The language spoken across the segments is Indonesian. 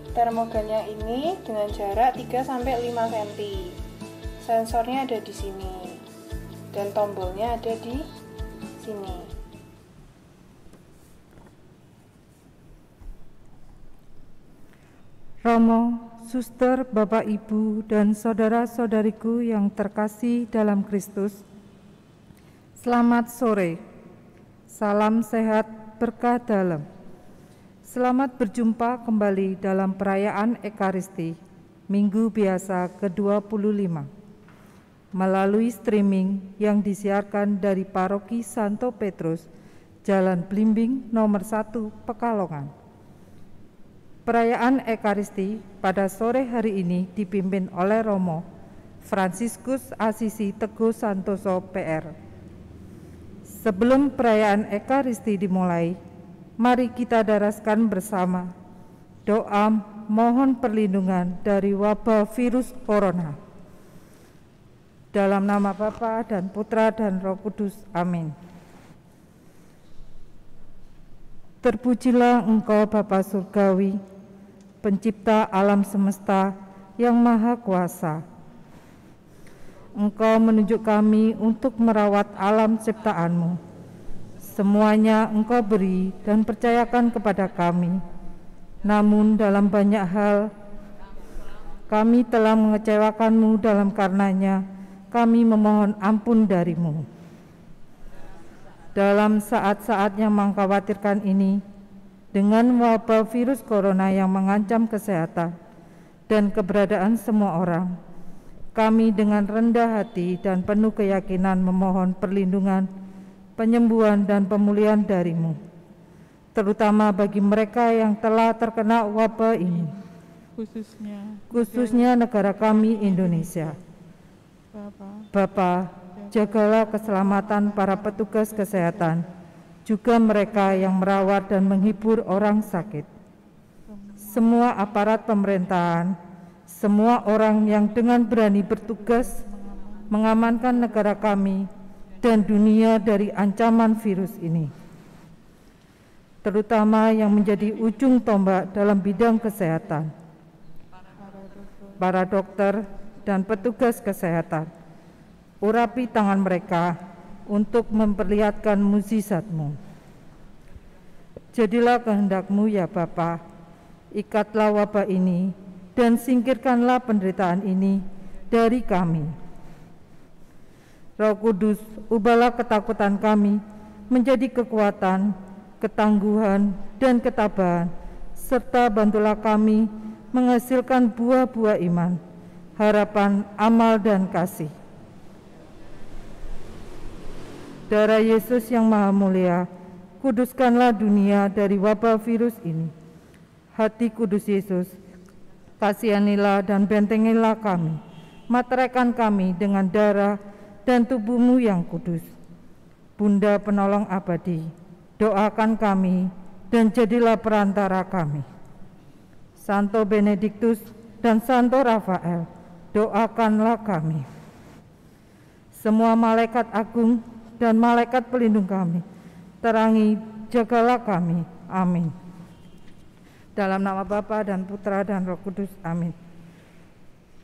Termogannya ini dengan jarak 3-5 cm. Sensornya ada di sini. Dan tombolnya ada di sini. Romo, suster, Bapak, Ibu, dan saudara-saudariku yang terkasih dalam Kristus, selamat sore. Salam sehat, berkah dalam. Selamat berjumpa kembali dalam perayaan Ekaristi, Minggu Biasa ke-25, melalui streaming yang disiarkan dari Paroki Santo Petrus, Jalan Blimbing nomor 1, Pekalongan. Perayaan Ekaristi pada sore hari ini dipimpin oleh Romo Fransiskus Asisi Teguh Santoso PR. Sebelum perayaan Ekaristi dimulai, mari kita daraskan bersama doa mohon perlindungan dari wabah virus corona. Dalam nama Bapa dan Putra dan Roh Kudus. Amin. Terpujilah Engkau Bapa Surgawi, Pencipta alam semesta yang Maha Kuasa. Engkau menunjuk kami untuk merawat alam ciptaan-Mu. Semuanya Engkau beri dan percayakan kepada kami. Namun dalam banyak hal, kami telah mengecewakan-Mu, dalam karenanya kami memohon ampun dari-Mu. Dalam saat-saat yang mengkhawatirkan ini, dengan wabah virus corona yang mengancam kesehatan dan keberadaan semua orang, kami dengan rendah hati dan penuh keyakinan memohon perlindungan, penyembuhan dan pemulihan dari-Mu, terutama bagi mereka yang telah terkena wabah ini, khususnya negara kami Indonesia. Bapa, jagalah keselamatan para petugas kesehatan, juga mereka yang merawat dan menghibur orang sakit. Semua aparat pemerintahan, semua orang yang dengan berani bertugas mengamankan negara kami dan dunia dari ancaman virus ini, terutama yang menjadi ujung tombak dalam bidang kesehatan, para dokter dan petugas kesehatan. Urapi tangan mereka untuk memperlihatkan mukjizat-Mu. Jadilah kehendak-Mu ya Bapa, ikatlah wabah ini dan singkirkanlah penderitaan ini dari kami. Roh Kudus, ubahlah ketakutan kami menjadi kekuatan, ketangguhan, dan ketabahan, serta bantulah kami menghasilkan buah-buah iman, harapan, amal, dan kasih. Darah Yesus yang Maha Mulia, kuduskanlah dunia dari wabah virus ini. Hati kudus Yesus, kasihanilah dan bentengilah kami, materaikan kami dengan darah dan tubuh-Mu yang kudus. Bunda penolong abadi, doakan kami dan jadilah perantara kami. Santo Benediktus dan Santo Rafael, doakanlah kami. Semua malaikat agung dan malaikat pelindung kami, terangi, jagalah kami. Amin. Dalam nama Bapa dan Putra dan Roh Kudus. Amin.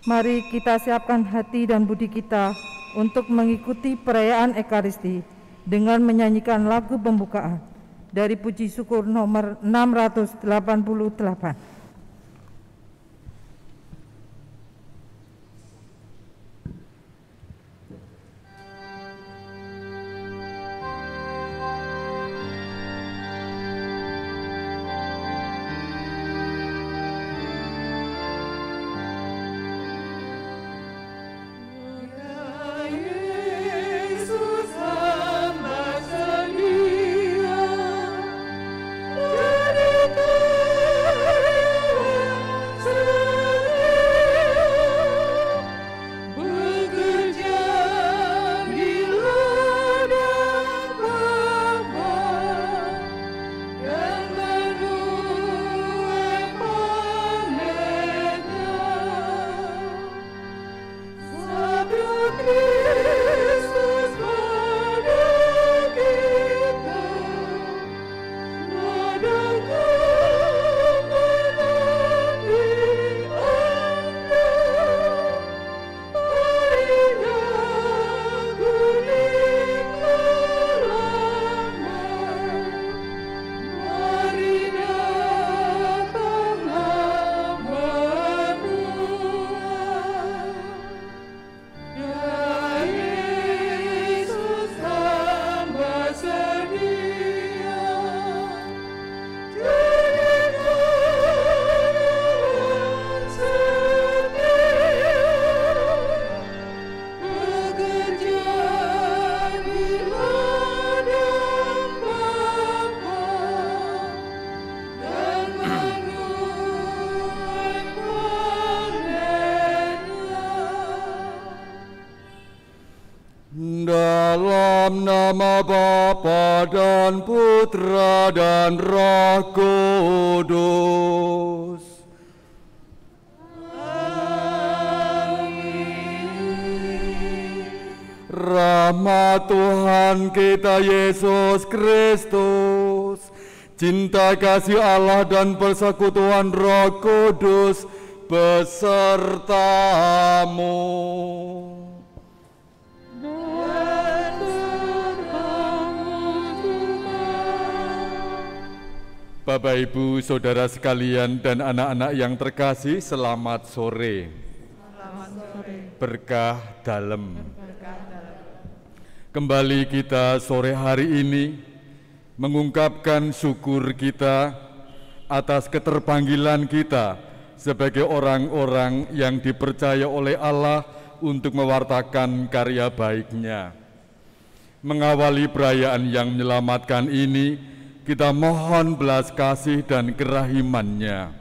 Mari kita siapkan hati dan budi kita untuk mengikuti perayaan Ekaristi dengan menyanyikan lagu pembukaan dari Puji Syukur nomor 688. Dari Putra dan Roh Kudus. Rahmat Tuhan kita Yesus Kristus, cinta kasih Allah dan persekutuan Roh Kudus besertamu. Bapak, Ibu, Saudara sekalian dan anak-anak yang terkasih, selamat sore. Selamat sore. Berkah dalam. Kembali kita sore hari ini mengungkapkan syukur kita atas keterpanggilan kita sebagai orang-orang yang dipercaya oleh Allah untuk mewartakan karya baik-Nya. Mengawali perayaan yang menyelamatkan ini, kita mohon belas kasih dan kerahiman-Nya.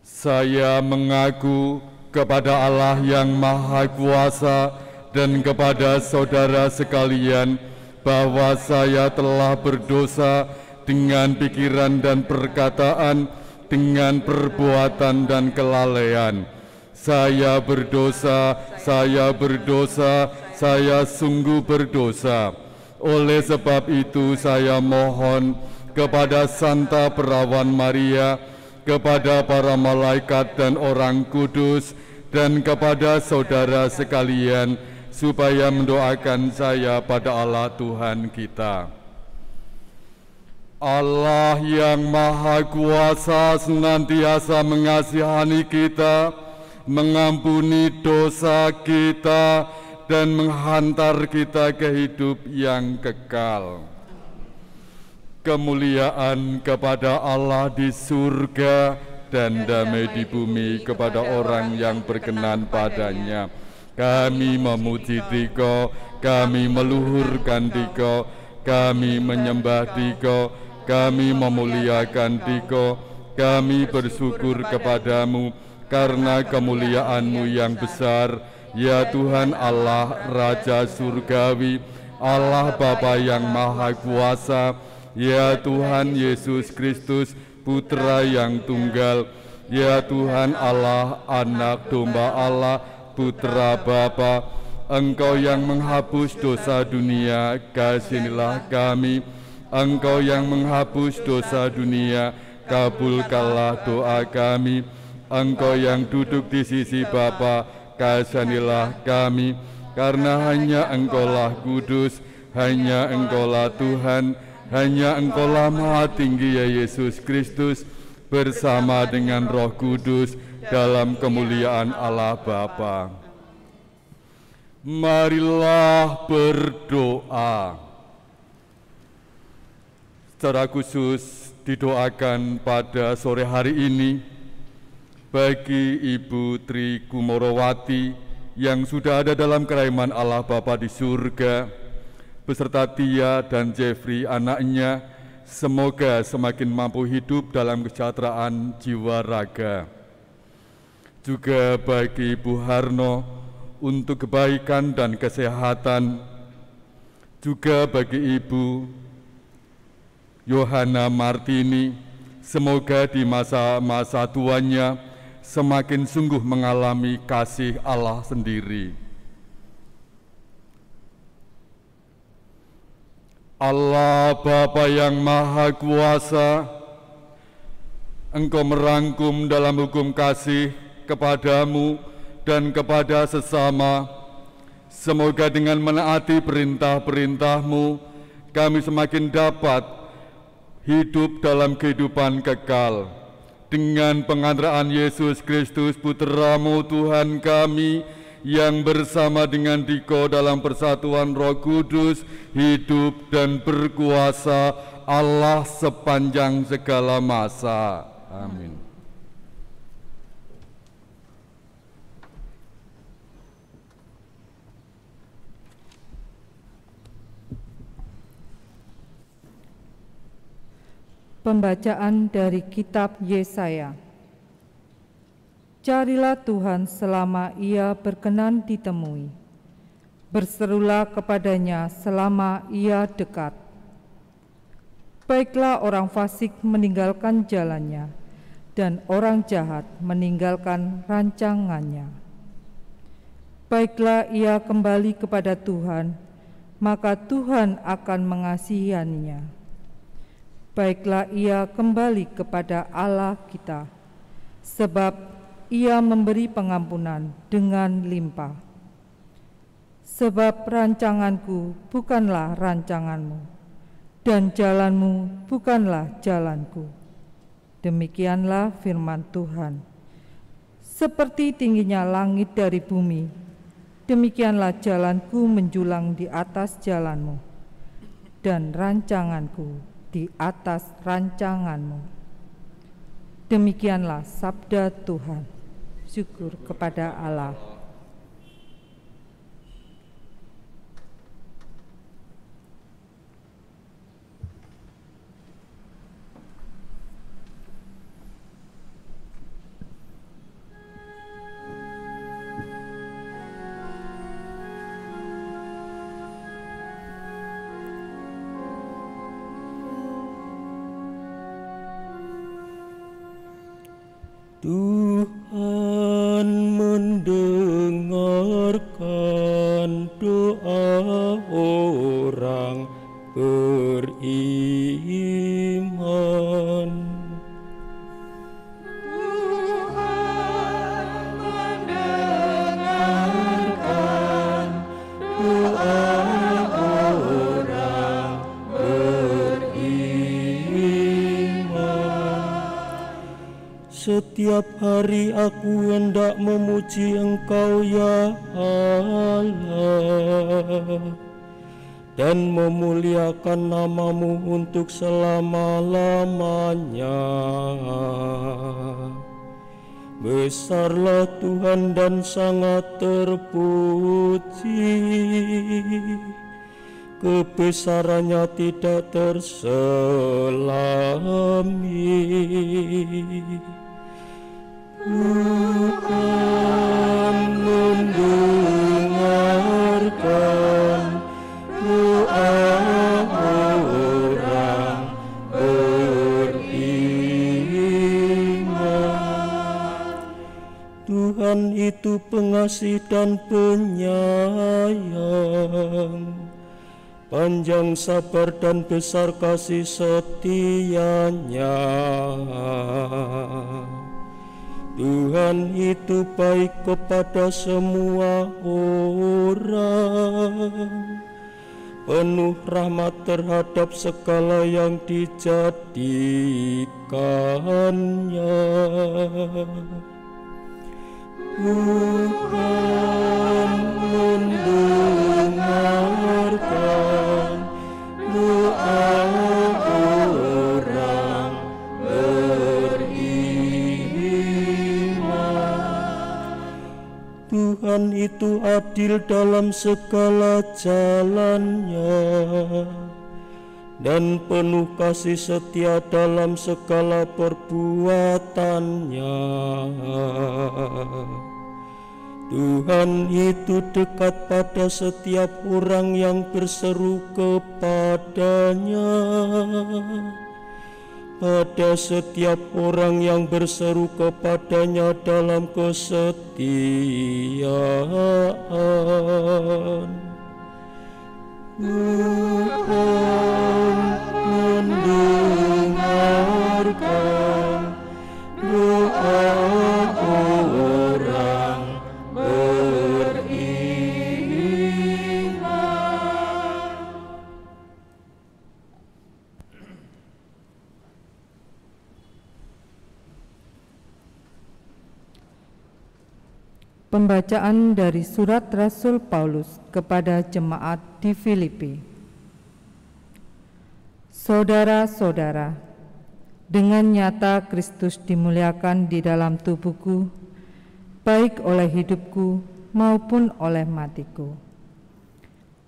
Saya mengaku kepada Allah yang Maha Kuasa dan kepada saudara sekalian bahwa saya telah berdosa dengan pikiran dan perkataan, dengan perbuatan dan kelalaian. Saya berdosa, saya sungguh berdosa. Oleh sebab itu saya mohon kepada Santa Perawan Maria, kepada para malaikat dan orang kudus, dan kepada saudara sekalian, supaya mendoakan saya pada Allah Tuhan kita. Allah yang Maha Kuasa senantiasa mengasihani kita, mengampuni dosa kita, dan menghantar kita ke hidup yang kekal. Kemuliaan kepada Allah di surga dan damai di bumi kepada orang yang berkenan padanya. Kami memuji Dikau, kami meluhurkan Dikau, kami menyembah Dikau, kami memuliakan Dikau, kami bersyukur kepadamu karena kemuliaan-Mu yang besar, ya Tuhan Allah Raja Surgawi, Allah Bapa yang Maha Kuasa, ya Tuhan Yesus Kristus, Putra yang tunggal, ya Tuhan Allah, Anak Domba Allah, Putra Bapa, Engkau yang menghapus dosa dunia, kasihanilah kami. Engkau yang menghapus dosa dunia, kabulkanlah doa kami. Engkau yang duduk di sisi Bapa, kasihanilah kami, karena hanya Engkaulah kudus, hanya Engkaulah Tuhan, hanya Engkaulah Maha Tinggi ya Yesus Kristus, bersama dengan Roh Kudus dalam kemuliaan Allah Bapa. Marilah berdoa. Secara khusus didoakan pada sore hari ini bagi Ibu Tri Kumorowati yang sudah ada dalam kerajaan Allah Bapa di surga, beserta Tia dan Jeffrey anaknya, semoga semakin mampu hidup dalam kesejahteraan jiwa raga. Juga bagi Ibu Harno untuk kebaikan dan kesehatan, juga bagi Ibu Yohana Martini, semoga di masa-masa tuanya semakin sungguh mengalami kasih Allah sendiri. Allah Bapa yang Maha Kuasa, Engkau merangkum dalam hukum kasih kepadamu dan kepada sesama. Semoga dengan menaati perintah-perintah-Mu, kami semakin dapat hidup dalam kehidupan kekal. Dengan pengantaraan Yesus Kristus, Putra-Mu Tuhan kami, yang bersama dengan Dikau dalam persatuan Roh Kudus, hidup dan berkuasa Allah sepanjang segala masa. Amin. Pembacaan dari Kitab Yesaya. Carilah Tuhan selama Ia berkenan ditemui. Berserulah kepadanya selama ia dekat. Baiklah orang fasik meninggalkan jalannya, dan orang jahat meninggalkan rancangannya. Baiklah ia kembali kepada Tuhan, maka Tuhan akan mengasihaninya. Baiklah ia kembali kepada Allah kita, sebab ia memberi pengampunan dengan limpah. Sebab rancanganku bukanlah rancanganmu, dan jalanmu bukanlah jalanku. Demikianlah firman Tuhan. Seperti tingginya langit dari bumi, demikianlah jalanku menjulang di atas jalanmu, dan rancanganku di atas rancanganmu. Demikianlah sabda Tuhan. Syukur kepada Allah. Tuhan mendengarkan doa orang beriman. Tuhan mendengarkan doa orang beriman. Setiap hari aku hendak memuji Engkau ya Allah, dan memuliakan nama-Mu untuk selama-lamanya. Besarlah Tuhan dan sangat terpuji, kebesarannya tidak terselami. Tuhan mendengarkan doa orang beriman. Tuhan itu pengasih dan penyayang, panjang sabar dan besar kasih setianya. Tuhan itu baik kepada semua orang, penuh rahmat terhadap segala yang dijadikannya. Tuhan mendengarkan doa orang beriman. Tuhan itu adil dalam segala jalannya, dan penuh kasih setia dalam segala perbuatannya. Tuhan itu dekat pada setiap orang yang berseru kepadanya, pada setiap orang yang berseru kepadanya dalam kesetiaan. Tuhan mendengarkan doa orang beriman. Pembacaan dari surat Rasul Paulus kepada jemaat di Filipi. Saudara-saudara, dengan nyata Kristus dimuliakan di dalam tubuhku, baik oleh hidupku maupun oleh matiku.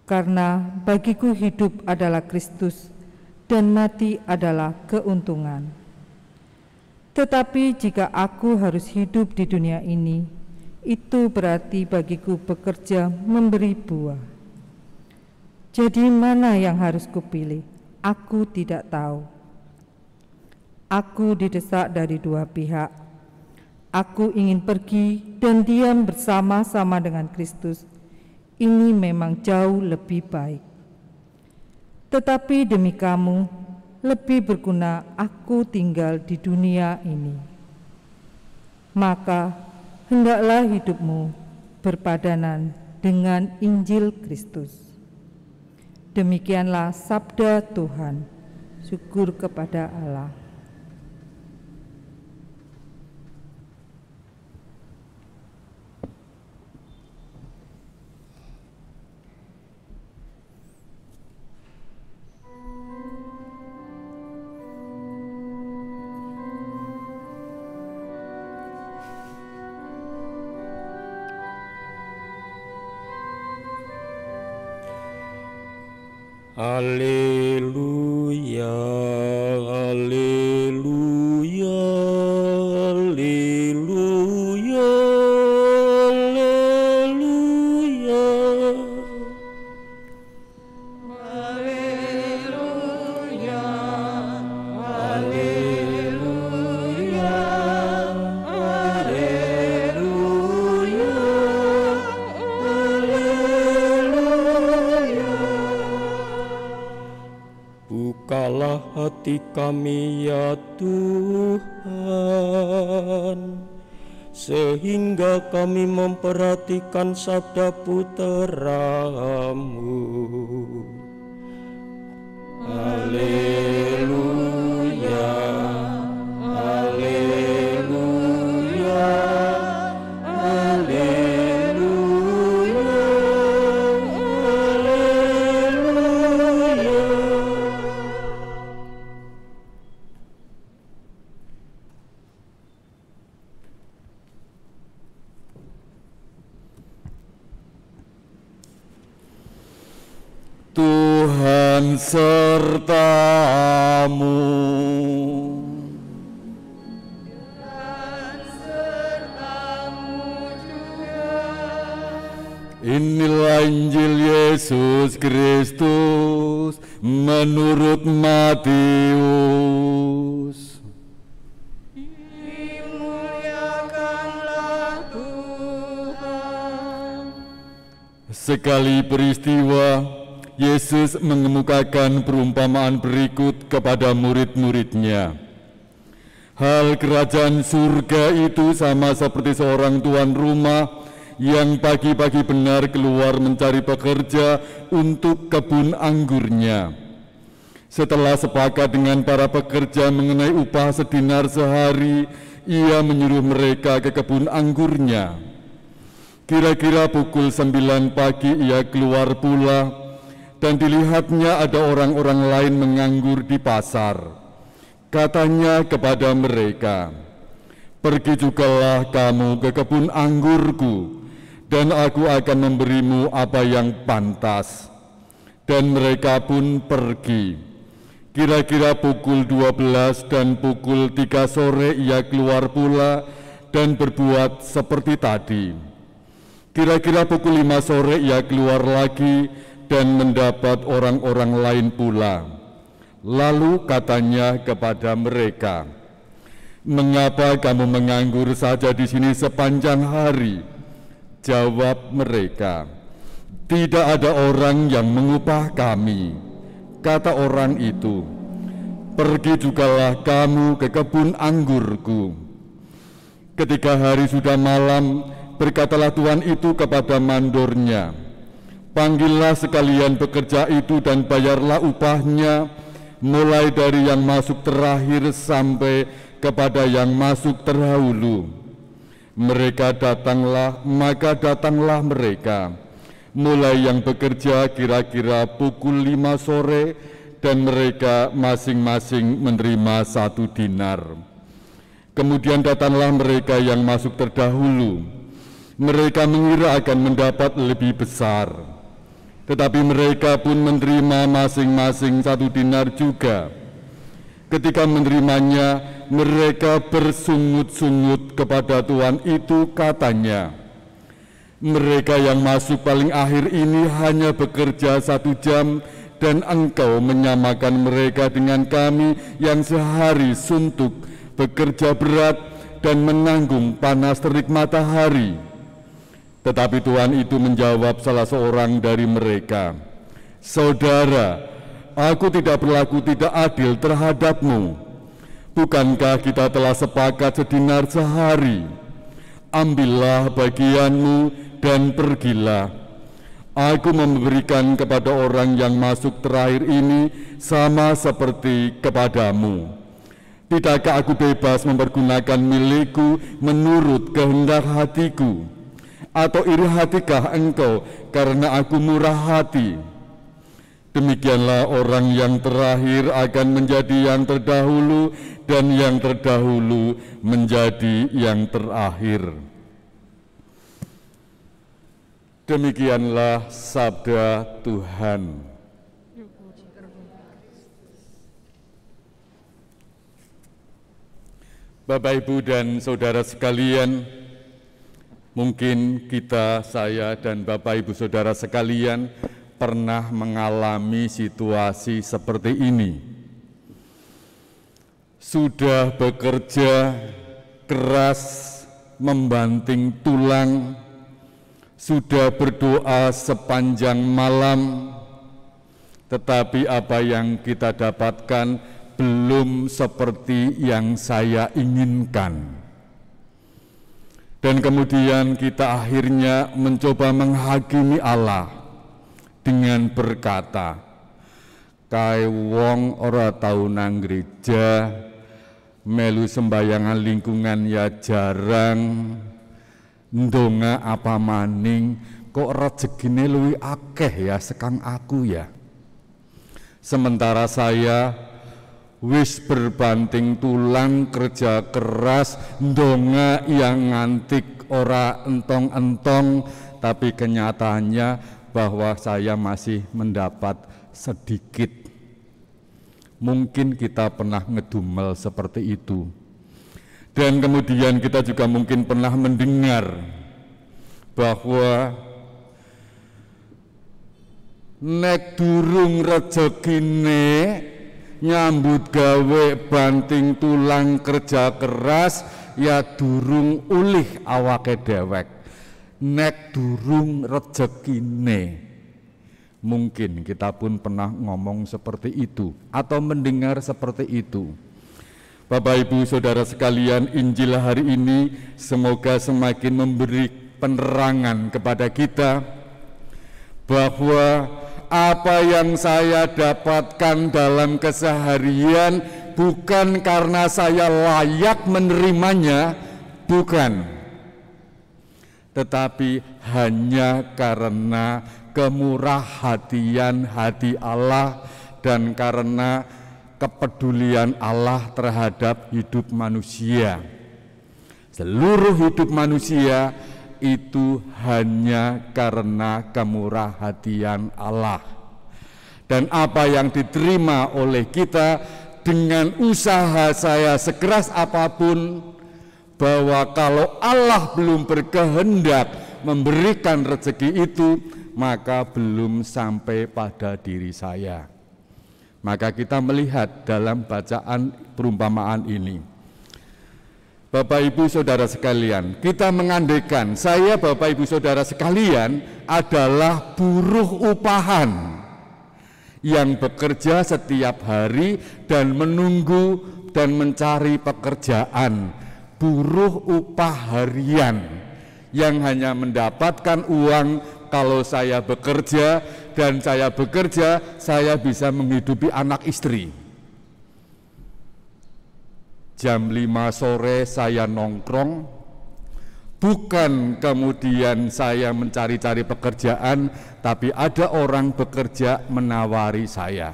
Karena bagiku hidup adalah Kristus dan mati adalah keuntungan. Tetapi jika aku harus hidup di dunia ini, Itu berarti bagiku bekerja memberi buah. Jadi mana yang harus kupilih? Aku tidak tahu. Aku didesak dari dua pihak. Aku ingin pergi dan diam bersama-sama dengan Kristus. Ini memang jauh lebih baik. Tetapi demi kamu, lebih berguna aku tinggal di dunia ini. Maka hendaklah hidupmu berpadanan dengan Injil Kristus. Demikianlah sabda Tuhan. Syukur kepada Allah. Haleluya, haleluya, haleluya, haleluya. Haleluya, haleluya, haleluya, haleluya. Bukalah hati kami ya Tuhan, sehingga kami memperhatikan sabda putra-Mu. Haleluya, haleluya, haleluya, haleluya. Tuhan sertamu. Inilah Injil Yesus Kristus menurut Matius. Dimuliakanlah Tuhan. Sekali peristiwa, Yesus mengemukakan perumpamaan berikut kepada murid-muridnya. Hal kerajaan surga itu sama seperti seorang tuan rumah yang pagi-pagi benar keluar mencari pekerja untuk kebun anggurnya. Setelah sepakat dengan para pekerja mengenai upah sedinar sehari, ia menyuruh mereka ke kebun anggurnya. Kira-kira pukul 9 pagi ia keluar pula, dan dilihatnya ada orang-orang lain menganggur di pasar. Katanya kepada mereka, "Pergi jugalah kamu ke kebun anggurku, dan aku akan memberimu apa yang pantas." Dan mereka pun pergi. Kira-kira pukul 12 dan pukul 3 sore ia keluar pula dan berbuat seperti tadi. Kira-kira pukul 5 sore ia keluar lagi dan mendapat orang-orang lain pula. Lalu katanya kepada mereka, "Mengapa kamu menganggur saja di sini sepanjang hari?" Jawab mereka, "Tidak ada orang yang mengupah kami." Kata orang itu, "Pergi jugalah kamu ke kebun anggurku." Ketika hari sudah malam, berkatalah tuan itu kepada mandornya, "Panggillah sekalian pekerja itu dan bayarlah upahnya, mulai dari yang masuk terakhir sampai kepada yang masuk terdahulu." Mereka datanglah, maka datanglah mereka, mulai yang bekerja kira-kira pukul 5 sore, dan mereka masing-masing menerima 1 dinar. Kemudian datanglah mereka yang masuk terdahulu. Mereka mengira akan mendapat lebih besar, tetapi mereka pun menerima masing-masing 1 dinar juga. Ketika menerimanya, mereka bersungut-sungut kepada tuan itu, katanya, Mereka yang masuk paling akhir ini hanya bekerja 1 jam, dan Engkau menyamakan mereka dengan kami yang sehari suntuk, bekerja berat, dan menanggung panas terik matahari. Tetapi Tuhan itu menjawab salah seorang dari mereka, "Saudara, aku tidak berlaku tidak adil terhadapmu. Bukankah kita telah sepakat sedinar sehari? Ambillah bagianmu dan pergilah. Aku memberikan kepada orang yang masuk terakhir ini sama seperti kepadamu. Tidakkah aku bebas mempergunakan milikku menurut kehendak hatiku? Atau iri hatikah engkau karena aku murah hati?" Demikianlah orang yang terakhir akan menjadi yang terdahulu, dan yang terdahulu menjadi yang terakhir. Demikianlah sabda Tuhan. Bapak, Ibu, dan saudara sekalian, mungkin kita, saya, dan Bapak, Ibu, saudara sekalian pernah mengalami situasi seperti ini. Sudah bekerja keras, membanting tulang, sudah berdoa sepanjang malam, tetapi apa yang kita dapatkan belum seperti yang saya inginkan. Dan kemudian kita akhirnya mencoba menghakimi Allah dengan berkata, "Kae wong ora tau nang gereja, melu sembayangan lingkungan ya jarang, ndonga apa maning, kok rezekine luwih akeh ya sekang aku ya. Sementara saya wis berbanting tulang, kerja keras, ndonga yang ngantik ora entong-entong, tapi kenyataannya bahwa saya masih mendapat sedikit." Mungkin kita pernah ngedumel seperti itu. Dan kemudian kita juga mungkin pernah mendengar bahwa nek durung rezekine nyambut gawe banting tulang kerja keras, ya durung ulih awake dewek. Nek durung rezekine. Mungkin kita pun pernah ngomong seperti itu atau mendengar seperti itu. Bapak, Ibu, saudara sekalian, Injil hari ini semoga semakin memberi penerangan kepada kita bahwa apa yang saya dapatkan dalam keseharian bukan karena saya layak menerimanya, bukan, tetapi hanya karena kemurahhatian hati Allah dan karena kepedulian Allah terhadap hidup manusia. Seluruh hidup manusia itu hanya karena kemurahhatian Allah. Dan apa yang diterima oleh kita dengan usaha saya sekeras apapun, bahwa kalau Allah belum berkehendak memberikan rezeki itu, maka belum sampai pada diri saya. Maka kita melihat dalam bacaan perumpamaan ini, Bapak, Ibu, saudara sekalian, kita mengandaikan saya, Bapak, Ibu, saudara sekalian adalah buruh upahan yang bekerja setiap hari dan menunggu dan mencari pekerjaan, buruh upah harian yang hanya mendapatkan uang kalau saya bekerja, dan saya bekerja, saya bisa menghidupi anak istri. Jam 5 sore saya nongkrong, bukan kemudian saya mencari-cari pekerjaan, tapi ada orang bekerja menawari saya,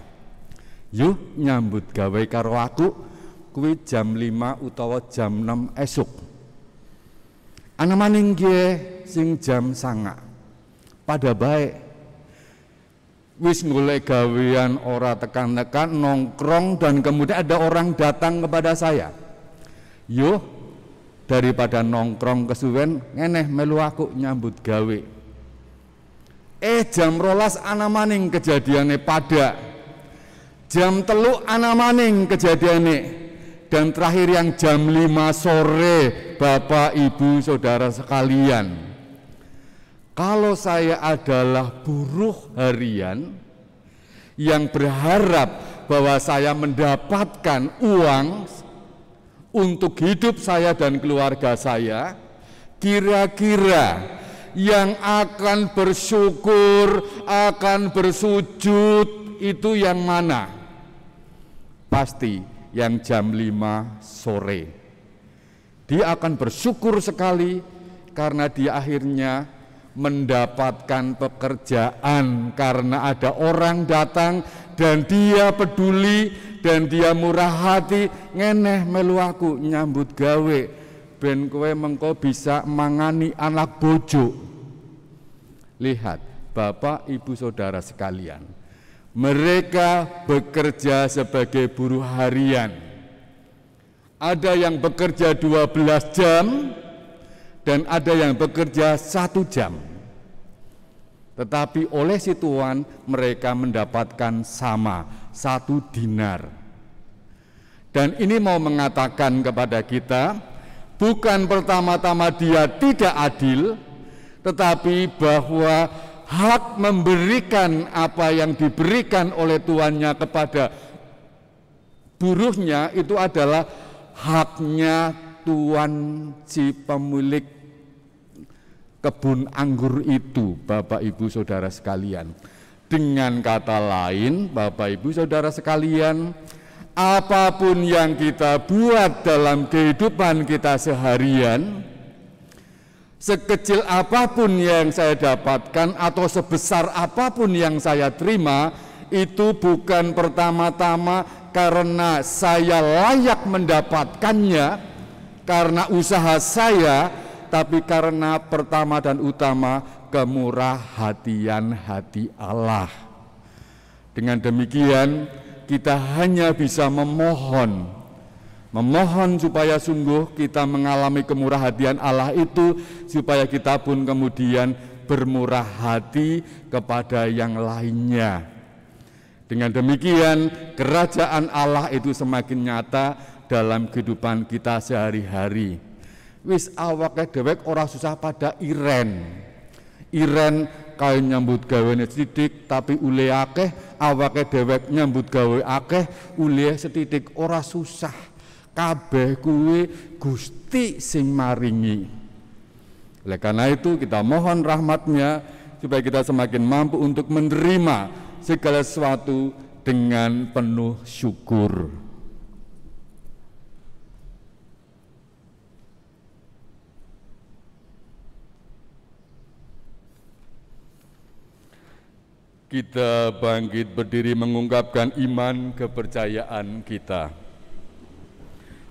"Yuk nyambut gawe karo aku, kuwi jam 5 utawa jam 6 esuk. Ana maning nggih sing jam 9. Pada baik, wis golek gawean ora tekan-tekan, nongkrong, dan kemudian ada orang datang kepada saya, "Yo, daripada nongkrong kesuwen ngeneh melu aku nyambut gawe. Jam 12 ana maning kejadiane pada. Jam 3 ana maning kejadiane. Dan terakhir yang jam 5 sore, Bapak Ibu Saudara sekalian. Kalau saya adalah buruh harian yang berharap bahwa saya mendapatkan uang untuk hidup saya dan keluarga saya, kira-kira yang akan bersyukur, akan bersujud itu yang mana? Pasti yang jam 5 sore. Dia akan bersyukur sekali karena dia akhirnya mendapatkan pekerjaan, karena ada orang datang dan dia peduli dan dia murah hati, ngeneh melu aku nyambut gawe ben kowe mengko bisa mangani anak bojo. Lihat Bapak Ibu Saudara sekalian, mereka bekerja sebagai buruh harian. Ada yang bekerja 12 jam dan ada yang bekerja 1 jam. Tetapi oleh si Tuhan mereka mendapatkan sama, 1 dinar. Dan ini mau mengatakan kepada kita, bukan pertama-tama dia tidak adil, tetapi bahwa hak memberikan apa yang diberikan oleh tuannya kepada buruhnya itu adalah haknya tuan si pemilik kebun anggur itu, Bapak Ibu Saudara sekalian. Dengan kata lain, Bapak Ibu Saudara sekalian, apapun yang kita buat dalam kehidupan kita seharian, sekecil apapun yang saya dapatkan atau sebesar apapun yang saya terima, itu bukan pertama-tama karena saya layak mendapatkannya, karena usaha saya, tapi karena pertama dan utama kemurah hatian hati Allah. Dengan demikian kita hanya bisa memohon supaya sungguh kita mengalami kemurah hatian Allah itu, supaya kita pun kemudian bermurah hati kepada yang lainnya. Dengan demikian kerajaan Allah itu semakin nyata dalam kehidupan kita sehari-hari. Wis awake dhewek ora susah pada iren kaya nyambut gawe sithik tapi ule akeh, awake dhewek nyambut gawe akeh ule sethithik, ora susah. Kabeh kuwi Gusti sing maringi. Oleh karena itu kita mohon rahmat-Nya supaya kita semakin mampu untuk menerima segala sesuatu dengan penuh syukur. Kita bangkit berdiri mengungkapkan iman kepercayaan kita.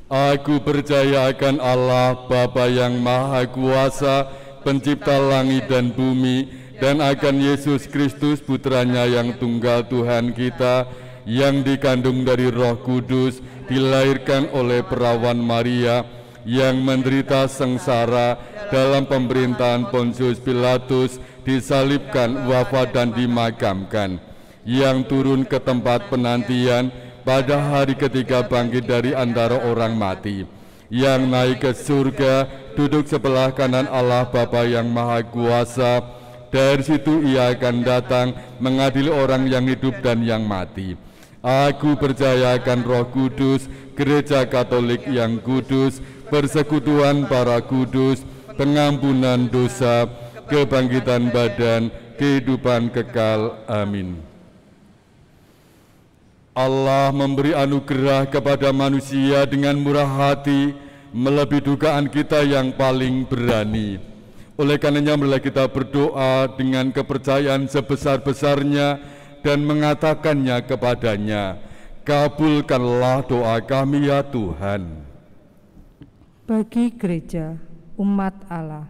Aku percaya akan Allah Bapa yang Maha Kuasa, pencipta langit dan bumi, dan akan Yesus Kristus putranya yang tunggal Tuhan kita, yang dikandung dari Roh Kudus, dilahirkan oleh perawan Maria, yang menderita sengsara dalam pemerintahan Pontius Pilatus, disalibkan, wafat dan dimakamkan, yang turun ke tempat penantian, pada hari ketiga bangkit dari antara orang mati, yang naik ke surga, duduk sebelah kanan Allah Bapa yang Maha Kuasa. Dari situ ia akan datang mengadili orang yang hidup dan yang mati. Aku percaya akan Roh Kudus, Gereja Katolik yang kudus, persekutuan para kudus, pengampunan dosa, kebangkitan badan, kehidupan kekal. Amin. Allah memberi anugerah kepada manusia dengan murah hati, melebihi dugaan kita yang paling berani. Oleh karenanya marilah kita berdoa dengan kepercayaan sebesar-besarnya dan mengatakannya kepadanya, kabulkanlah doa kami ya Tuhan. Bagi gereja, umat Allah,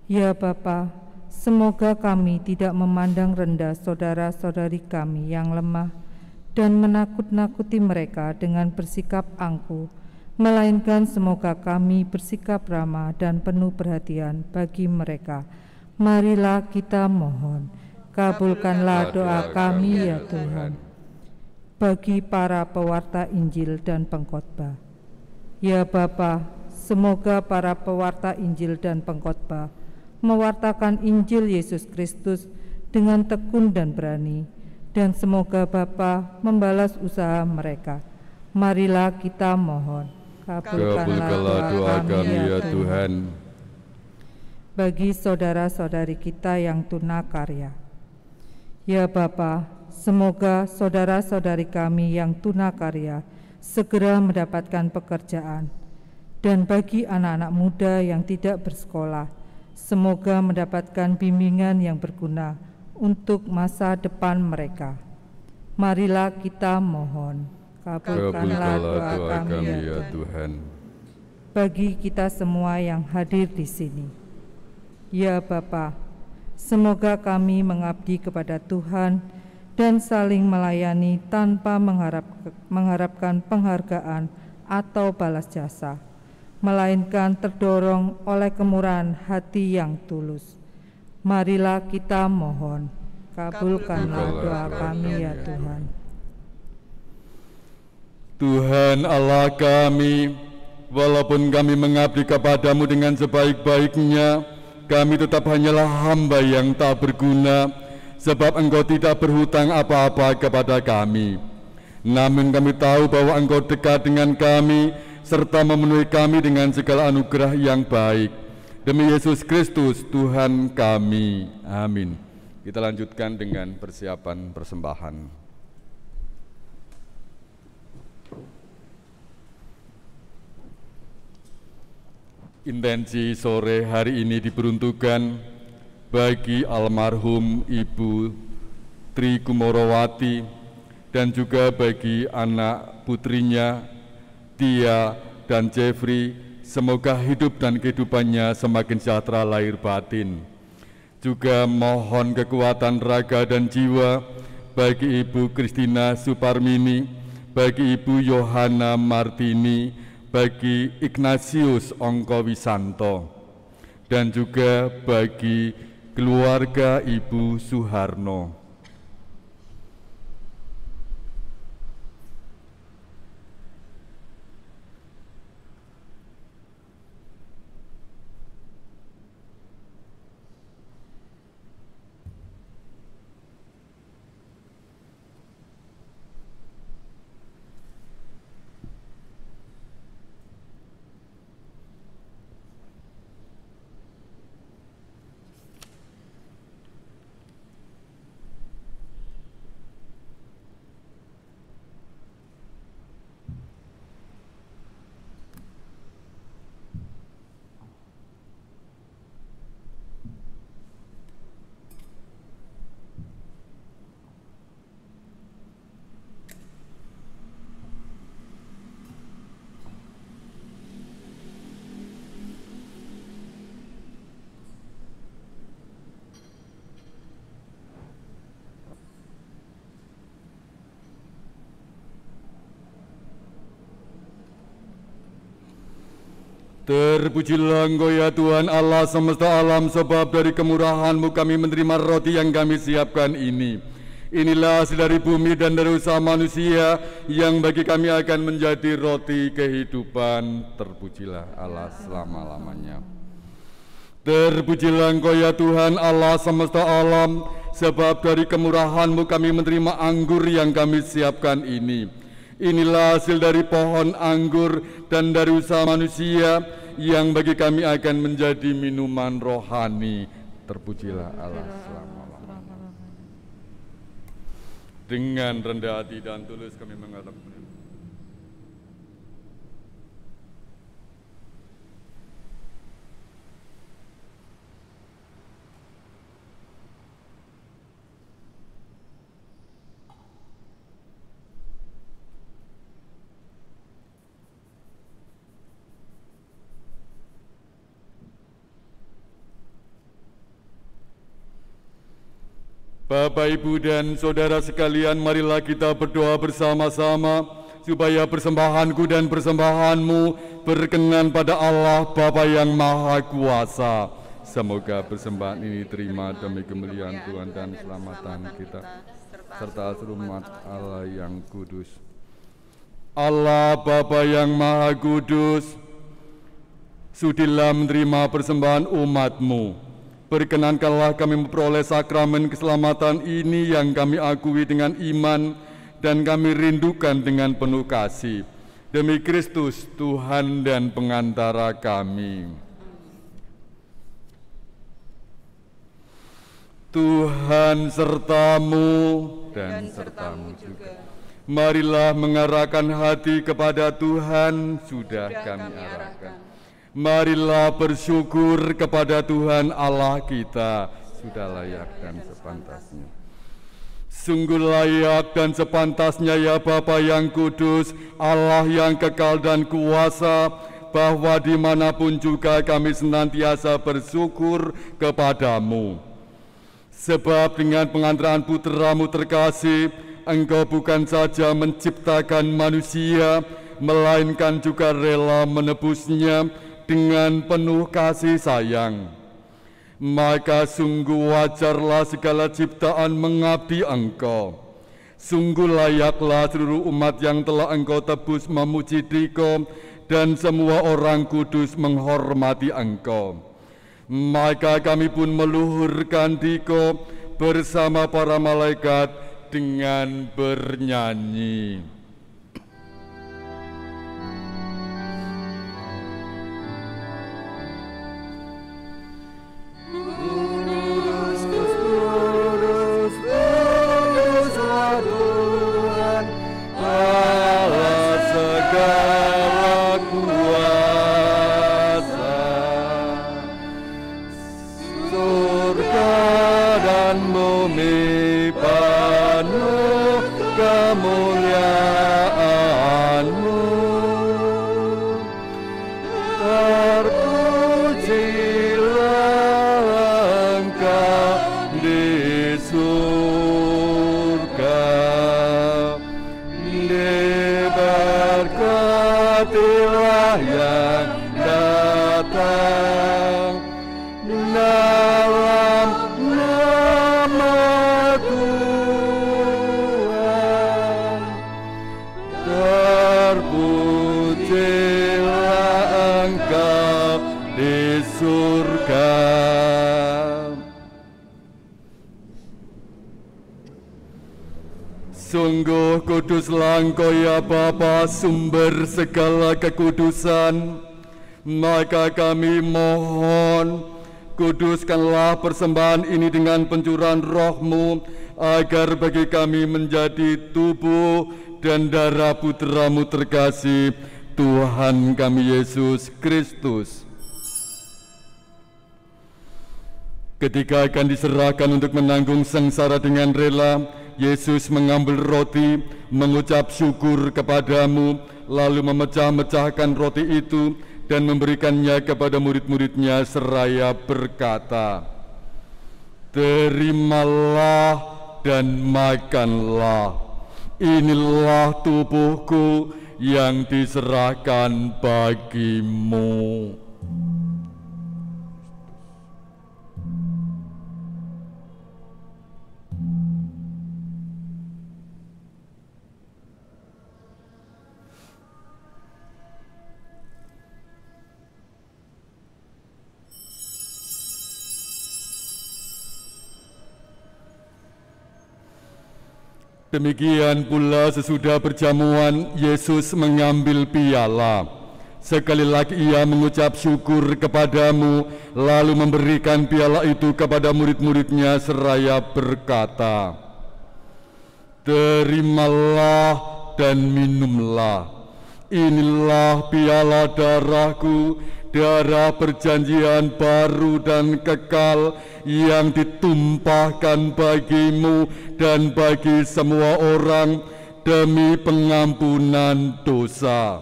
ya Bapa, semoga kami tidak memandang rendah saudara-saudari kami yang lemah dan menakut-nakuti mereka dengan bersikap angkuh, melainkan semoga kami bersikap ramah dan penuh perhatian bagi mereka. Marilah kita mohon, kabulkanlah doa kami ya Tuhan. Bagi para pewarta Injil dan pengkhotbah, ya Bapa, semoga para pewarta Injil dan pengkhotbah mewartakan Injil Yesus Kristus dengan tekun dan berani, dan semoga Bapa membalas usaha mereka. Marilah kita mohon, kabulkanlah doa kami ya Tuhan. Bagi saudara-saudari kita yang tunakarya, ya Bapa, semoga saudara-saudari kami yang tunakarya segera mendapatkan pekerjaan, dan bagi anak-anak muda yang tidak bersekolah, semoga mendapatkan bimbingan yang berguna untuk masa depan mereka. Marilah kita mohon, kabulkanlah doa kami ya Tuhan. Bagi kita semua yang hadir di sini, ya Bapa, semoga kami mengabdi kepada Tuhan dan saling melayani tanpa mengharapkan penghargaan atau balas jasa, melainkan terdorong oleh kemurahan hati yang tulus. Marilah kita mohon, kabulkanlah doa kami ya Tuhan. Tuhan Allah kami, walaupun kami mengabdi kepadamu dengan sebaik-baiknya, kami tetap hanyalah hamba yang tak berguna, sebab Engkau tidak berhutang apa-apa kepada kami. Namun kami tahu bahwa Engkau dekat dengan kami, serta memenuhi kami dengan segala anugerah yang baik. Demi Yesus Kristus Tuhan kami. Amin. Kita lanjutkan dengan persiapan persembahan. Intensi sore hari ini diperuntukkan bagi almarhum Ibu Tri Kumorowati dan juga bagi anak putrinya Tia dan Jeffrey. Semoga hidup dan kehidupannya semakin sejahtera lahir batin. Juga mohon kekuatan raga dan jiwa bagi Ibu Kristina Suparmini, bagi Ibu Yohana Martini, bagi Ignatius Ongkowisanto, dan juga bagi keluarga Ibu Suharno. Terpujilah Engkau ya Tuhan Allah semesta alam, sebab dari kemurahan-Mu kami menerima roti yang kami siapkan ini. Inilah hasil dari bumi dan dari usaha manusia yang bagi kami akan menjadi roti kehidupan. Terpujilah Allah selama-lamanya. Terpujilah Engkau ya Tuhan Allah semesta alam, sebab dari kemurahan-Mu kami menerima anggur yang kami siapkan ini. Inilah hasil dari pohon anggur dan dari usaha manusia yang bagi kami akan menjadi minuman rohani. Terpujilah Allah selama-lamanya. Dengan rendah hati dan tulus kami menghadap Bapak, Ibu, dan Saudara sekalian, marilah kita berdoa bersama-sama supaya persembahanku dan persembahanmu berkenan pada Allah Bapa yang Maha Kuasa. Semoga persembahan ini terima demi kemuliaan Tuhan dan keselamatan kita, serta seluruh umat Allah yang kudus. Allah Bapa yang Maha Kudus, sudilah menerima persembahan umat-Mu. Berkenankanlah kami memperoleh sakramen keselamatan ini yang kami akui dengan iman dan kami rindukan dengan penuh kasih. Demi Kristus, Tuhan dan pengantara kami. Tuhan sertamu dan sertamu juga. Marilah mengarahkan hati kepada Tuhan, sudah kami arahkan. Marilah bersyukur kepada Tuhan Allah kita, sudah layak dan sepantasnya. Sungguh layak dan sepantasnya ya Bapa yang kudus, Allah yang kekal dan kuasa, bahwa dimanapun juga kami senantiasa bersyukur kepadamu. Sebab dengan pengantaran putra-Mu terkasih, Engkau bukan saja menciptakan manusia, melainkan juga rela menebusnya dengan penuh kasih sayang. Maka sungguh wajarlah segala ciptaan mengabdi Engkau. Sungguh layaklah seluruh umat yang telah Engkau tebus memuji Dikau, dan semua orang kudus menghormati Engkau. Maka kami pun meluhurkan Dikau bersama para malaikat dengan bernyanyi. Sungguh kuduslah Engkau ya Bapa, sumber segala kekudusan. Maka kami mohon, kuduskanlah persembahan ini dengan pencurahan Roh-Mu, agar bagi kami menjadi tubuh dan darah putra-Mu terkasih, Tuhan kami Yesus Kristus. Ketika akan diserahkan untuk menanggung sengsara dengan rela, Yesus mengambil roti, mengucap syukur kepadamu, lalu memecah-mecahkan roti itu dan memberikannya kepada murid-muridnya seraya berkata, "Terimalah dan makanlah, inilah tubuhku yang diserahkan bagimu." Demikian pula sesudah perjamuan, Yesus mengambil piala. Sekali lagi ia mengucap syukur kepadamu, lalu memberikan piala itu kepada murid-muridnya seraya berkata, "Terimalah dan minumlah. Inilah piala darahku, darah perjanjian baru dan kekal yang ditumpahkan bagimu dan bagi semua orang demi pengampunan dosa.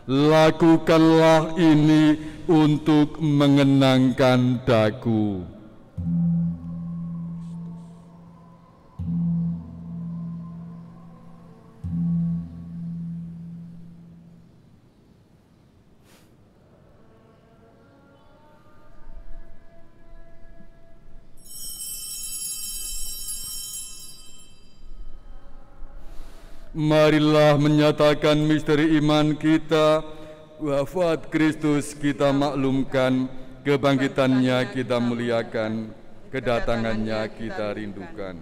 Lakukanlah ini untuk mengenangkan daku." Marilah menyatakan misteri iman kita, wafat Kristus kita maklumkan, kebangkitannya kita muliakan, kedatangannya kita rindukan.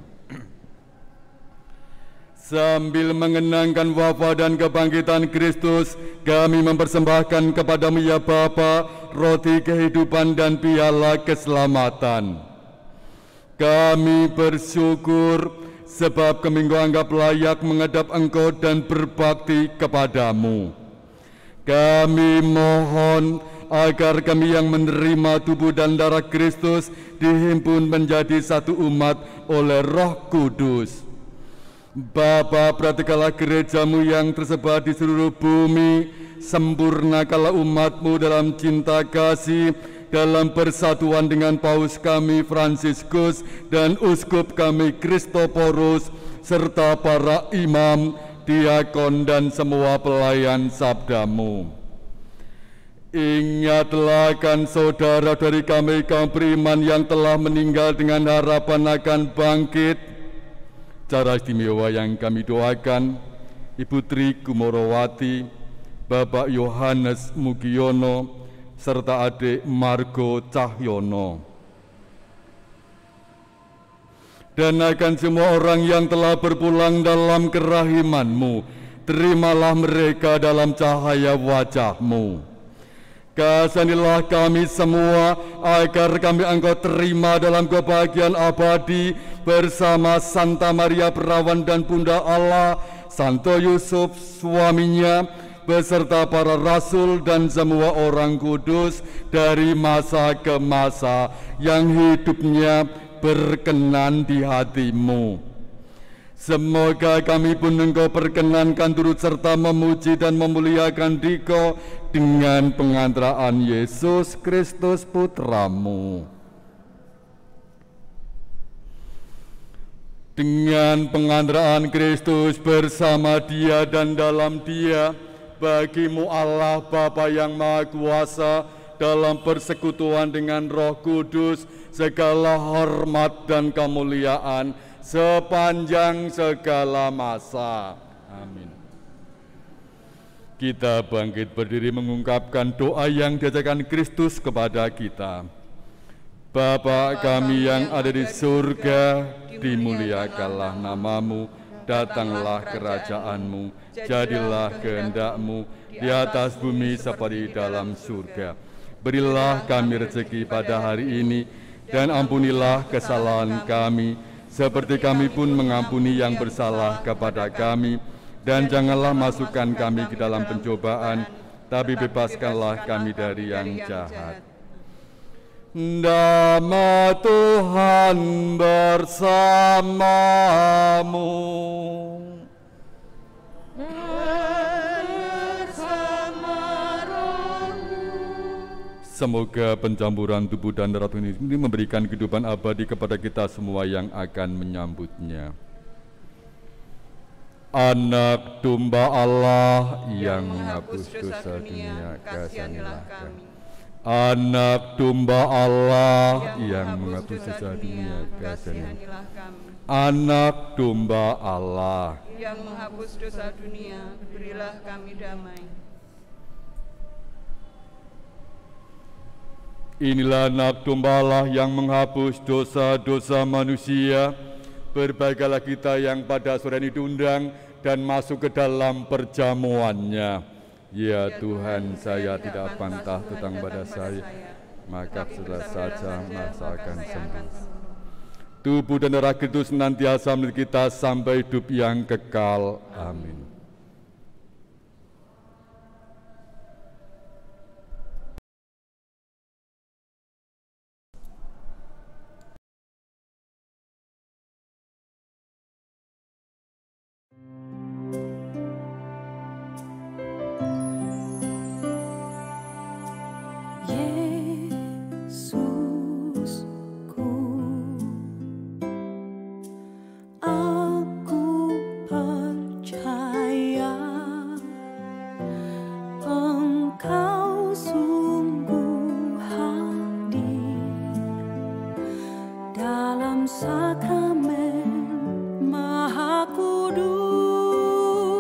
Sambil mengenangkan wafat dan kebangkitan Kristus, kami mempersembahkan kepadamu ya Bapa, roti kehidupan dan piala keselamatan. Kami bersyukur sebab kami anggap layak menghadap Engkau dan berbakti kepadamu. Kami mohon agar kami yang menerima tubuh dan darah Kristus dihimpun menjadi satu umat oleh Roh Kudus. Bapa, perhatikanlah gerejamu yang tersebar di seluruh bumi, sempurnakanlah umatmu dalam cinta kasih, dalam persatuan dengan Paus kami Fransiskus dan Uskup kami Kristoporus, serta para imam, diakon dan semua pelayan sabdamu. Ingatlah akan saudara dari kami kaum beriman yang telah meninggal dengan harapan akan bangkit. Cara istimewa yang kami doakan, Ibu Tri Kumorowati, Bapak Yohanes Mugiono, serta adik Margo Cahyono. Dan akan semua orang yang telah berpulang dalam kerahiman-Mu, terimalah mereka dalam cahaya wajah-Mu. Kasihanilah kami semua agar kami Engkau terima dalam kebahagiaan abadi bersama Santa Maria Perawan dan Bunda Allah, Santo Yusuf suaminya, beserta para rasul dan semua orang kudus dari masa ke masa yang hidupnya berkenan di hati-Mu. Semoga kami pun Engkau perkenankan turut serta memuji dan memuliakan Dikau dengan pengantaraan Yesus Kristus Putra-Mu. Dengan pengantaraan Kristus bersama Dia dan dalam Dia, bagi-Mu Allah Bapa yang Maha Kuasa, dalam persekutuan dengan Roh Kudus, segala hormat dan kemuliaan sepanjang segala masa. Amin. Kita bangkit berdiri mengungkapkan doa yang diajarkan Kristus kepada kita. Bapa kami yang ada di surga, dimuliakanlah nama-Mu, datanglah kerajaan-Mu, jadilah kehendak-Mu di atas bumi seperti di dalam surga. Berilah kami rezeki pada hari ini, dan ampunilah kesalahan kami, seperti kami pun mengampuni yang bersalah kepada kami. Dan janganlah masukkan kami ke dalam pencobaan, tapi bebaskanlah kami dari yang jahat. Nama Tuhan bersamamu. Semoga pencampuran tubuh dan darah Tuhan ini memberikan kehidupan abadi kepada kita semua yang akan menyambutnya. Anak domba Allah yang menghapus dosa dunia, kasihanilah kami. Anak domba Allah yang menghapus dosa dunia, kasihanilah kami. Anak domba Allah yang menghapus dosa dunia, berilah kami damai. Inilah anak domba Allah yang menghapus dosa-dosa manusia. Berbahagialah kita yang pada sore ini diundang dan masuk ke dalam perjamuannya. Ya Tuhan, saya tidak pantas datang pada saya, maka sudah saja masa akan sembuh. Tubuh dan darah Kristus senantiasa milik kita sampai hidup yang kekal. Amin. Sakramen Maha Kudus.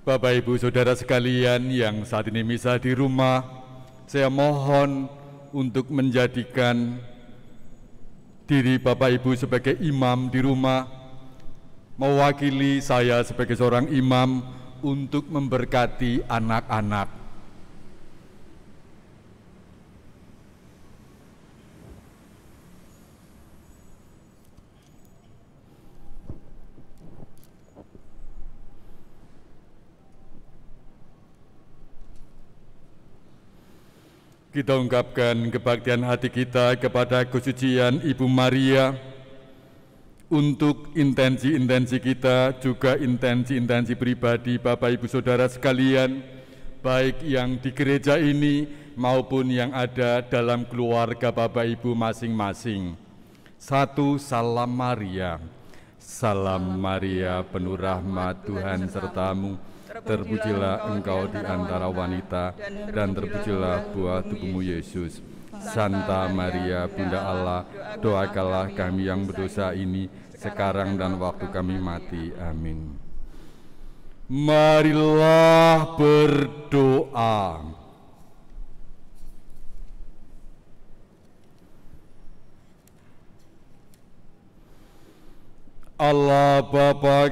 Bapak Ibu Saudara sekalian yang saat ini misa di rumah, saya mohon untuk menjadikan diri Bapak Ibu sebagai imam di rumah, mewakili saya sebagai seorang imam untuk memberkati anak-anak. Kita ungkapkan kebaktian hati kita kepada kesucian Ibu Maria. Untuk intensi-intensi kita, juga intensi-intensi pribadi Bapak Ibu Saudara sekalian, baik yang di gereja ini maupun yang ada dalam keluarga Bapak Ibu masing-masing. 1. Salam Maria. Salam Maria, penuh rahmat, Tuhan sertamu. Terpujilah engkau di antara wanita, dan terpujilah buah tubuhmu Yesus. Santa Maria, Bunda Allah, doakanlah kami yang berdosa ini, sekarang dan waktu kami mati. Amin. Marilah berdoa. Allah Bapa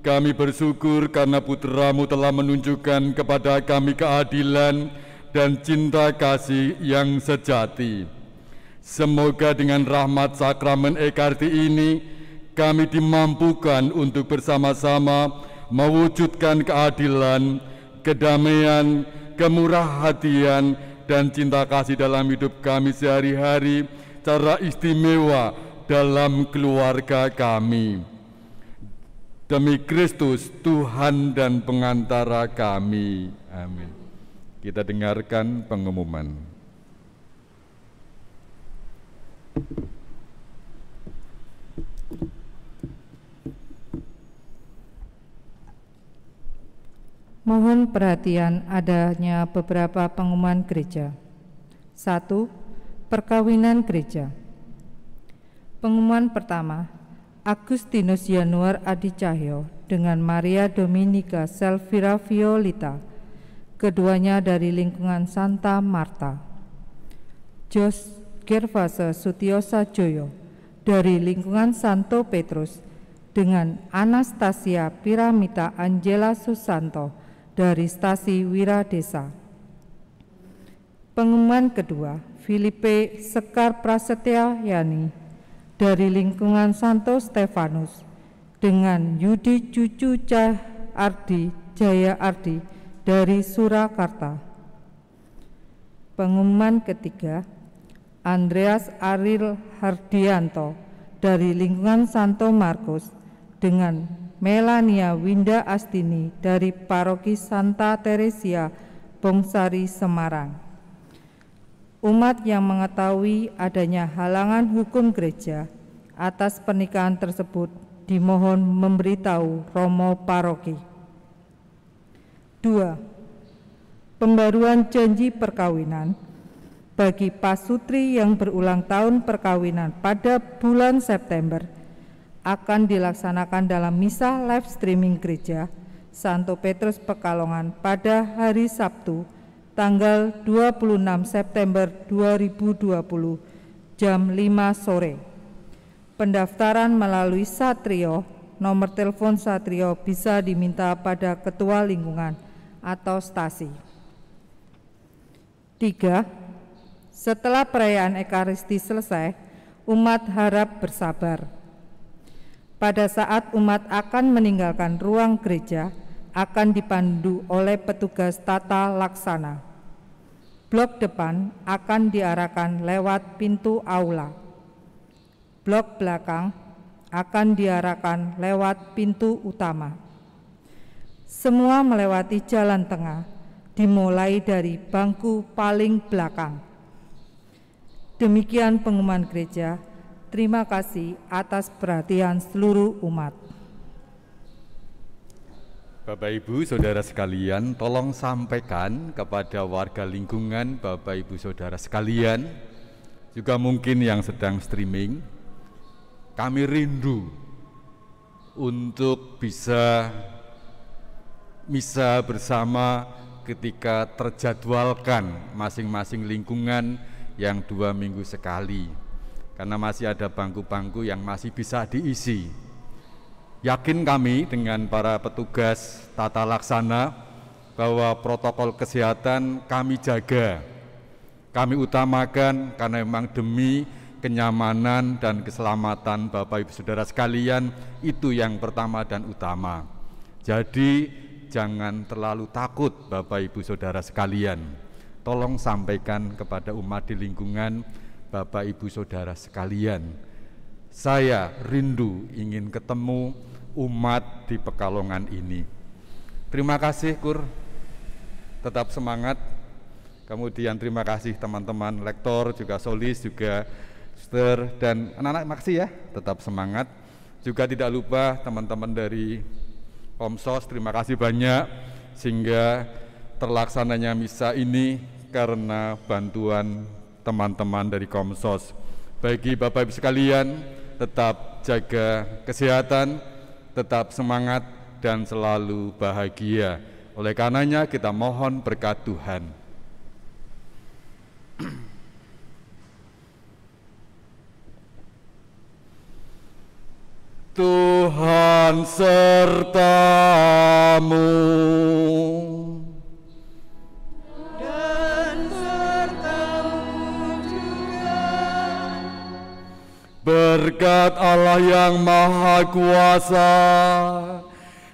kami bersyukur karena Putra-Mu telah menunjukkan kepada kami keadilan dan cinta kasih yang sejati. Semoga dengan rahmat sakramen Ekaristi ini, kami dimampukan untuk bersama-sama mewujudkan keadilan, kedamaian, kemurahhatian, dan cinta kasih dalam hidup kami sehari-hari secara istimewa dalam keluarga kami. Demi Kristus, Tuhan dan pengantara kami. Amin. Kita dengarkan pengumuman. Mohon perhatian, adanya beberapa pengumuman gereja. 1. Perkawinan gereja. Pengumuman pertama, Agustinus Yanuar Adi Cahyo dengan Maria Dominika Selvira Violita, keduanya dari lingkungan Santa Marta. Jos Gervase Sutiosa Joyo dari lingkungan Santo Petrus dengan Anastasia Piramita Angela Susanto dari Stasi Wiradesa. Pengumuman kedua, Filipe Sekar Prasetya Yani dari lingkungan Santo Stefanus dengan Yudi Cucu Jaya Ardi dari Surakarta. Pengumuman ketiga, Andreas Aril Hardianto dari lingkungan Santo Markus dengan Melania Winda Astini dari Paroki Santa Teresia Bongsari Semarang. Umat yang mengetahui adanya halangan hukum gereja atas pernikahan tersebut dimohon memberitahu Romo Paroki. 2. Pembaruan janji perkawinan bagi pasutri yang berulang tahun perkawinan pada bulan September akan dilaksanakan dalam misa live streaming gereja Santo Petrus Pekalongan pada hari Sabtu tanggal 26 September 2020 jam 5 sore. Pendaftaran melalui Satrio, nomor telepon Satrio bisa diminta pada ketua lingkungan atau stasi. 3. Setelah perayaan Ekaristi selesai, umat harap bersabar. Pada saat umat akan meninggalkan ruang gereja, akan dipandu oleh petugas tata laksana. Blok depan akan diarahkan lewat pintu aula. Blok belakang akan diarahkan lewat pintu utama. Semua melewati jalan tengah, dimulai dari bangku paling belakang. Demikian pengumuman gereja. Terima kasih atas perhatian seluruh umat. Bapak Ibu Saudara sekalian, tolong sampaikan kepada warga lingkungan, Bapak Ibu Saudara sekalian, juga mungkin yang sedang streaming, kami rindu untuk bisa misa bersama ketika terjadwalkan masing-masing lingkungan yang 2 minggu sekali, karena masih ada bangku-bangku yang masih bisa diisi. Yakin kami dengan para petugas tata laksana bahwa protokol kesehatan kami jaga, kami utamakan karena memang demi kenyamanan dan keselamatan Bapak Ibu Saudara sekalian, itu yang pertama dan utama. Jadi jangan terlalu takut Bapak Ibu Saudara sekalian. tolong sampaikan kepada umat di lingkungan Bapak Ibu Saudara sekalian. Saya rindu ingin ketemu umat di Pekalongan ini. Terima kasih Kur, tetap semangat. Kemudian terima kasih teman-teman lektor, juga solis, juga suster, dan anak-anak makasih ya, tetap semangat. Juga tidak lupa teman-teman dari Komsos, terima kasih banyak sehingga terlaksananya misa ini karena bantuan teman-teman dari Komsos. Bagi Bapak Ibu sekalian, tetap jaga kesehatan, tetap semangat dan selalu bahagia. Oleh karenanya kita mohon berkat Tuhan. Tuhan sertamu dan sertamu juga. berkat Allah yang Maha Kuasa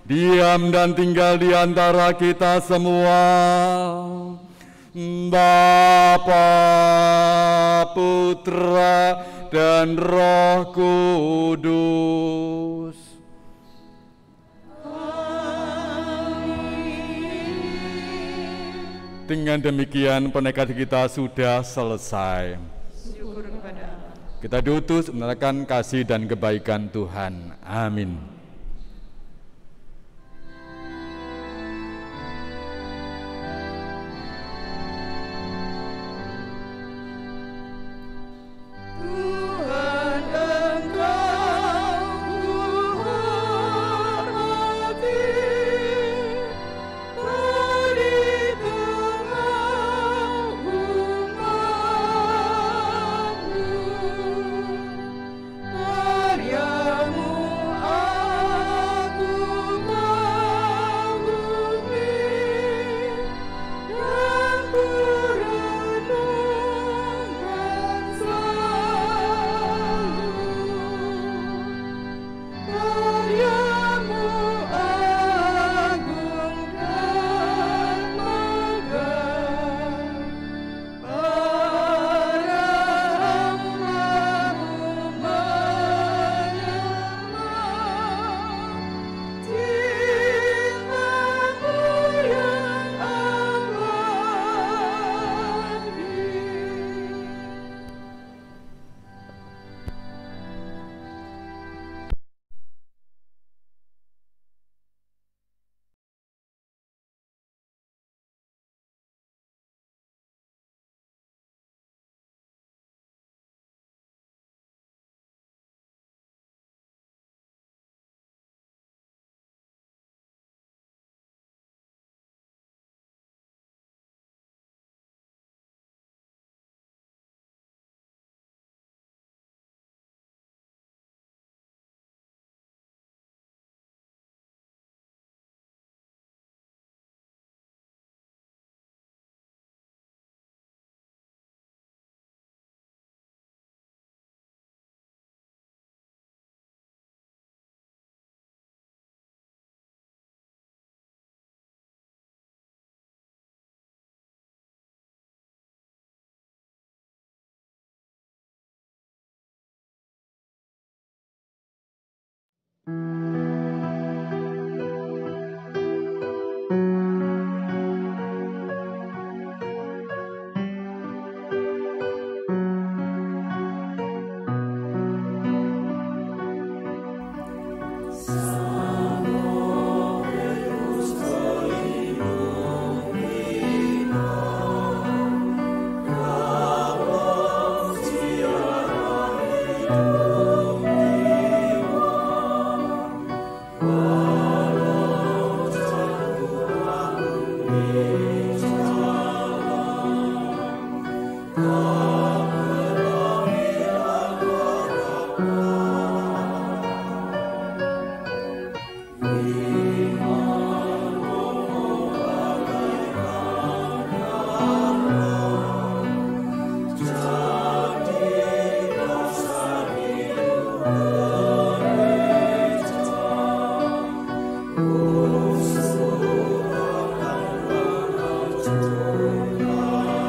diam dan tinggal di antara kita semua, Bapa, Putra, dan Roh Kudus. Dengan demikian pernikahan kita sudah selesai. Syukur kepada Allah. Kita diutus menyatakan kasih dan kebaikan Tuhan. Amin. Tuhan Engkau kuhormati, di tengah umat-Mu, karya-Mu aku kagumi, dan kurenungkan selalu. Karya-Mu agung dan megah, para hamba-Mu menyembah. Cinta-Mu yang abadi. Tuhan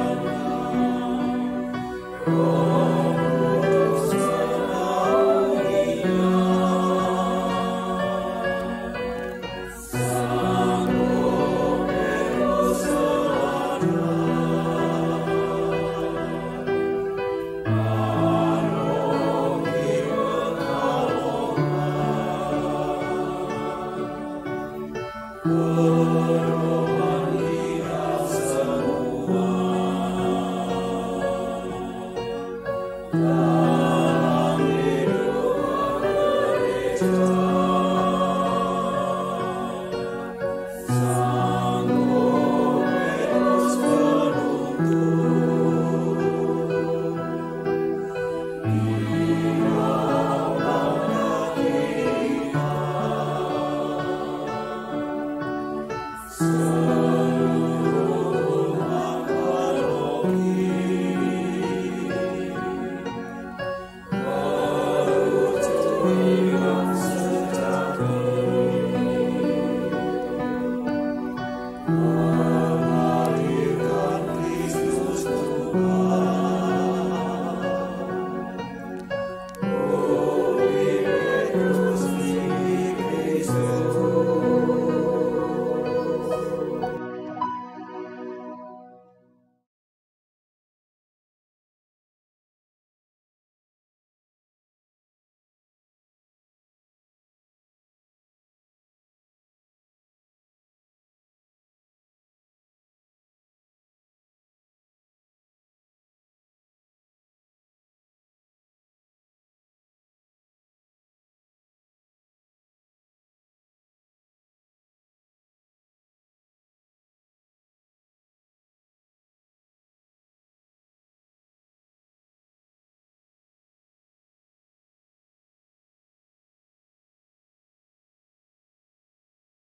Allah.